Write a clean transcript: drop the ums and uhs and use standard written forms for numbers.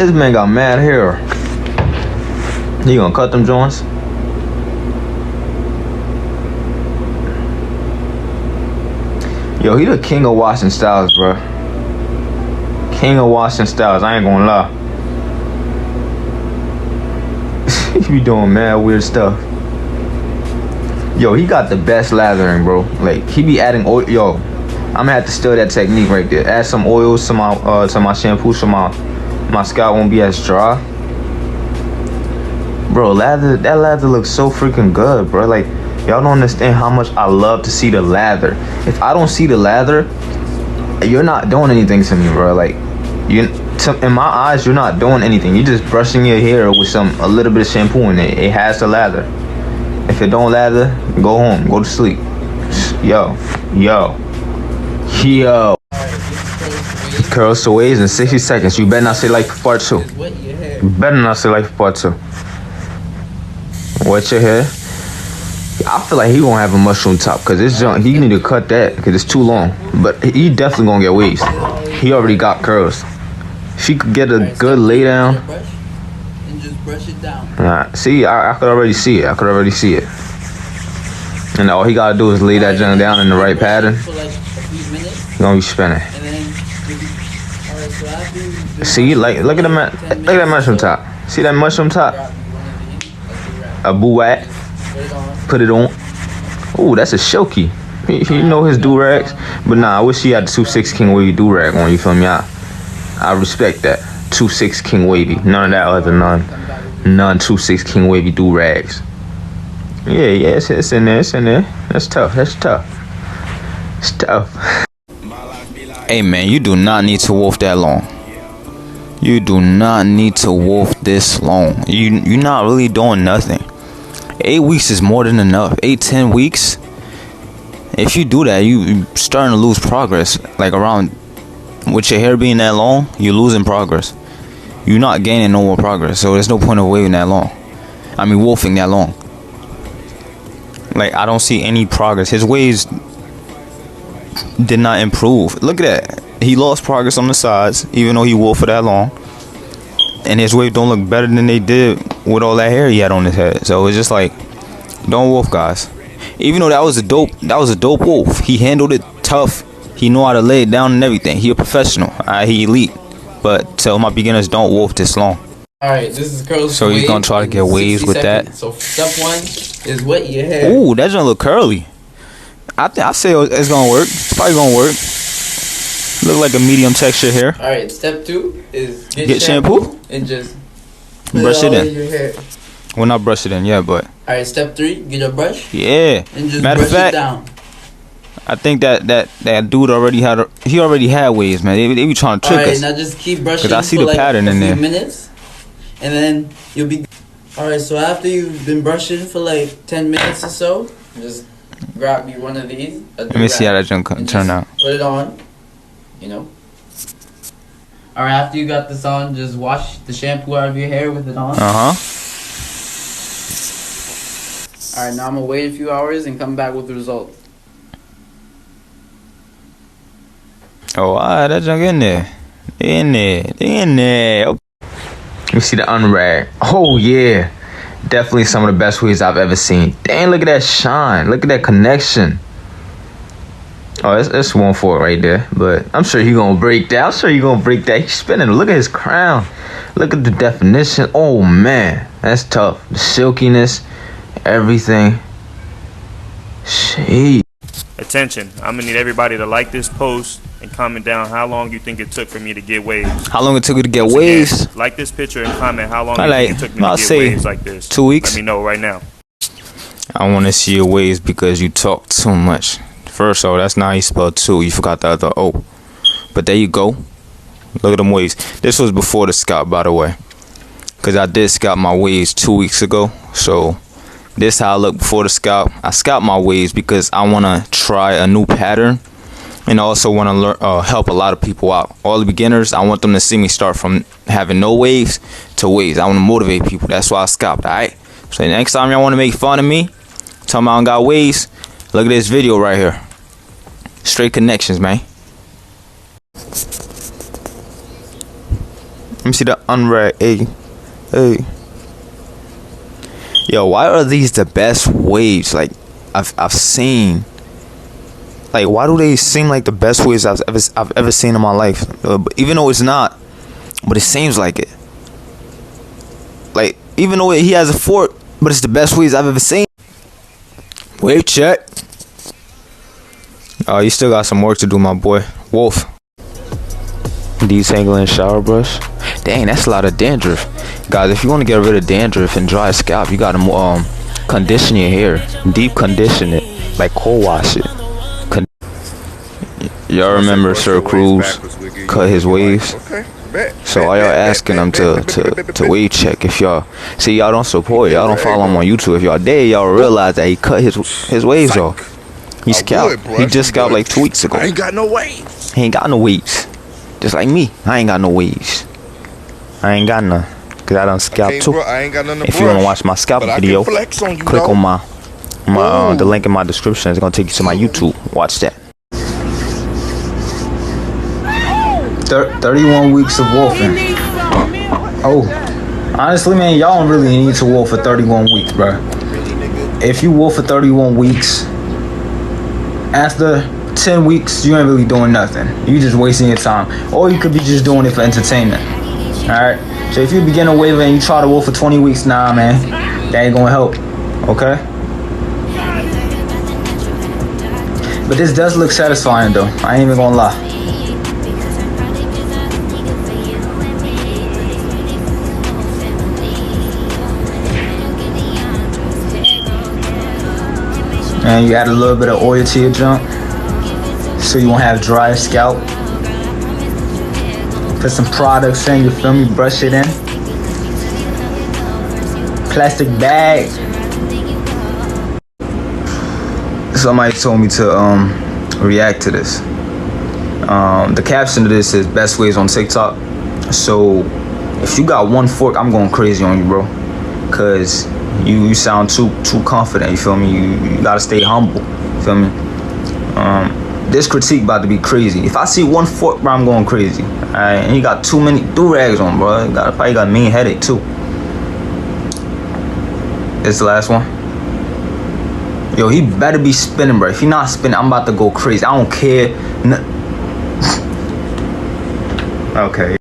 This man got mad hair. You gonna cut them joints? Yo, he the king of washing styles, bro. King of washing styles. I ain't gonna lie. He be doing mad weird stuff. Yo, he got the best lathering, bro. Like, he be adding oil. Yo, I'm gonna have to steal that technique right there. Add some oils to my shampoo so my scalp won't be as dry. Bro, that lather looks so freaking good, bro. Like, y'all don't understand how much I love to see the lather. If I don't see the lather, you're not doing anything to me, bro. Like, in my eyes, you're not doing anything. You're just brushing your hair with a little bit of shampoo in it. It has the lather. If it don't lather, go home, go to sleep. Yo. Curls to waves in 60 seconds. You better not say like for part 2. You better not say like for part 2. Wet your hair. I feel like he gonna have a mushroom top because this junk, he need to cut that because it's too long. But he definitely gonna get waves. He already got curls. If he could get a good lay down. And just brush it down. See, I could already see it. And all he gotta do is lay that junk down in the right pattern. For like a few minutes. He gonna be spinning. And then, alright, so after See, like, look at that mushroom top. See that mushroom top? A buat. Put it on. Ooh, that's a Shoki. He know his do-rags. But nah, I wish he had the 2-6 King Wavy do-rag on, you feel me? I respect that. 2-6 King Wavy. None of that other none 2-6 King Wavy do-rags. Yeah, it's in there. That's tough. It's tough. Hey man, you do not need to wolf that long. You do not need to wolf this long. You're not really doing nothing. 8 weeks is more than enough. 8-10 weeks. If you do that, you starting to lose progress. Like around, with your hair being that long, you're losing progress. You're not gaining no more progress. So there's no point of waving that long. I mean, wolfing that long. Like, I don't see any progress. His waves did not improve. Look at that. He lost progress on the sides, even though he wolfed for that long. And his waves don't look better than they did with all that hair he had on his head. So it's just like, don't wolf, guys. Even though that was a dope wolf. He handled it tough. He know how to lay it down and everything. He a professional. He elite. But tell my beginners, don't wolf this long. Alright, this is curls. So he's gonna try to get waves with that. So step 1 is wet your hair. Ooh, that gonna look curly. I say it's gonna work. It's probably gonna work. Look like a medium texture hair. Alright, step 2 is get shampoo and just brush it in. Your hair. Well, not brush it in yet, but. Alright, step 3, get a brush. Yeah. And just Matter of brush fact, it down. I think that dude already had waves, man. They be trying to trick us. Alright, now just keep brushing. Cause I see for the like pattern in there. Minutes, and then you'll be. Alright, so after you've been brushing for like 10 minutes or so, just grab you one of these. Let me see how that junk turn out. Put it on. You know. Alright, after you got this on, just wash the shampoo out of your hair with it on. Alright, now I'm gonna wait a few hours and come back with the results. Oh, alright, that junk in there. In there. Okay. Let me see the unrag. Oh, yeah. Definitely some of the best waves I've ever seen. Dang, look at that shine. Look at that connection. Oh, it's 1-4 right there. But I'm sure he's going to break that. He's spinning. Look at his crown. Look at the definition. Oh, man. That's tough. The silkiness. Everything. Sheesh. Attention, I'm gonna need everybody to like this post and comment down how long you think it took for me to get waves. How long it took you to get Once waves? Again, like this picture and comment how long you think it took me to get waves like this. 2 weeks. Let me know right now. I want to see your waves because you talk too much. First of all, that's not how you spell two. You forgot the other O. But there you go. Look at them waves. This was before the scalp, by the way. Because I did scalp my waves 2 weeks ago. So this how I look before the scalp. I scalp my waves because I want to try a new pattern. And I also want to learn, help a lot of people out. All the beginners, I want them to see me start from having no waves to waves. I want to motivate people. That's why I scalped, alright? So next time y'all want to make fun of me, tell me I don't got waves, look at this video right here. Straight connections, man. Let me see the unwrap. Hey. Yo, why are these the best waves like I've seen? Like, why do they seem like the best waves I've ever seen in my life? Even though it's not, but it seems like it. Like, even though he has a fork, but it's the best waves I've ever seen. Wave check. Oh, you still got some work to do, my boy. Wolf. Detangling shower brush. Dang, that's a lot of dandruff. Guys, if you want to get rid of dandruff and dry scalp, you gotta condition your hair. Deep condition it. Like cold wash it. Y'all remember Sir Cruz cut his waves? So all y'all asking him to wave check. If y'all see, y'all don't support, y'all don't follow him on YouTube. If y'all did, y'all realize that he cut his waves off. He scalped. He just scalped like 2 weeks ago. I ain't got no waves. He ain't got no waves. Just like me, I ain't got no waves. I ain't got none. Cause I done scalped too. I ain't got nothing to If you wanna watch my scalp video, click on my the link in my description. It's gonna take you to my YouTube. Watch that. 31 weeks of wolfing. Oh, honestly, man, y'all don't really need to wolf for 31 weeks, bro. If you wolf for 31 weeks, after 10 weeks, you ain't really doing nothing. You just wasting your time. Or you could be just doing it for entertainment. Alright? So if you begin a waiver and you try to wolf for 20 weeks, nah, man, that ain't gonna help. Okay? But this does look satisfying, though. I ain't even gonna lie. And you add a little bit of oil to your junk so you won't have dry scalp. Put some products in, you feel me? Brush it in. Plastic bag. Somebody told me to react to this. The caption of this is best ways on TikTok. So if you got one fork, I'm going crazy on you, bro. Cause you sound too confident, you feel me? You gotta stay humble, you feel me? This critique about to be crazy. If I see one fork, bro, I'm going crazy. Alright, and you got too many do-rags on, bro. You probably got a mean headache too. This the last one. Yo, he better be spinning, bro. If he not spinning, I'm about to go crazy. I don't care. Okay.